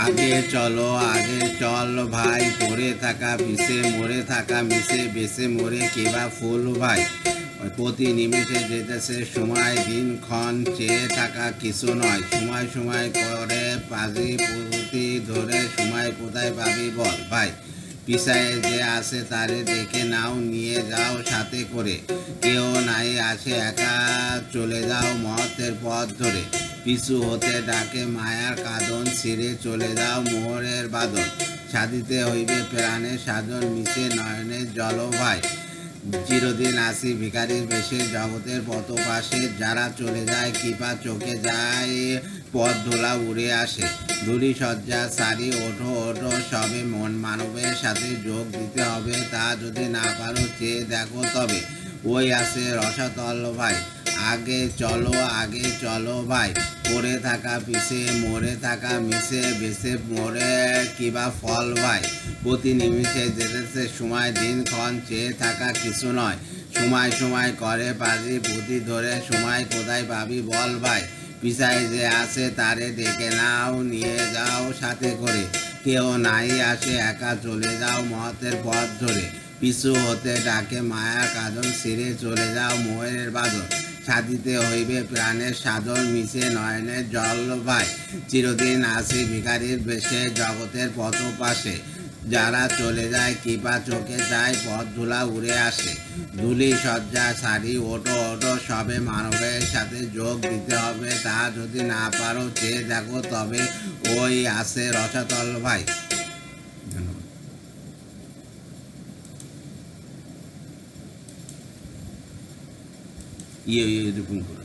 আগে চলো আগে চল ভাই, পড়ে থাকা পিছে মরে থাকা মিশে বেছে মরে কিবা ফুল ভাই। প্রতি নিমেষে যেতেছে সময়, দিনক্ষণ চেয়ে থাকা কিছু নয়। সময় সময় করে পাজি পুঁতি ধরে সময় কোথায় পাবি বল ভাই। পিছায়ে যে আছে তারে দেখে নাও, নিয়ে যাও সাথে করে। কেউ নাই আসে একা, চলে যাও মহতের পথ ধরে। পিছু হতে ডাকে মায়ার কাঁদন, ছিঁড়ে চলে যাও মোহরের বাদন। সাধিতে হইবে প্রাণের সাধন, মিশে নয়নের জল ভাই। চিরদিন আসি ভিখারির বেশে জগতের পথ পাশে, যারা চলে যায় কৃপা চোখে যায়, পথ ধোলা উড়ে আসে। ধূলি সজ্জা সারি ওঠো ওঠো সবে, মন মানবের সাথে যোগ দিতে হবে। তা যদি না পারো চেয়ে দেখো তবে, ওই আছে রসাতল ভাই। আগে চলো ভাই, পড়ে থাকা পিছে মরে থাকা মিশে বেছে মরে কিবা ফল ভাই। প্রতি নিমিষে যেতেছে সময়, দিনক্ষণ চেয়ে থাকা কিছু নয়। সময় সময় করে পাজি পুঁতি ধরে, সময় কোথায় পাবি বল ভাই। পিছায় যে আছে তারে ডেকে নাও, নিয়ে যাও সাথে করে। কেউ নাই আসে একা, চলে যাও মহতের পথ ধরে। পিছু হতে ডাকে মায়া কাঁদন, ছিঁড়ে চলে যাও মোহের বাঁধন। সাধিতে হইবে প্রাণের সাধন, মিশে নয়নের জল ভাই। চিরদিন আসি ভিখারির বেশে জগতের পথ পাশে, যারা চলে যায় কৃপা চোখে যায়, পথ ধুলা উড়ে আসে। ধুলি সজ্জা সারি ওঠো ওঠো সবে, মানবের সাথে যোগ দিতে হবে। তা যদি না পারো চেয়ে দেখো তবে, ওই আছে রসাতল ভাই। ধন্যবাদ। এরকম করে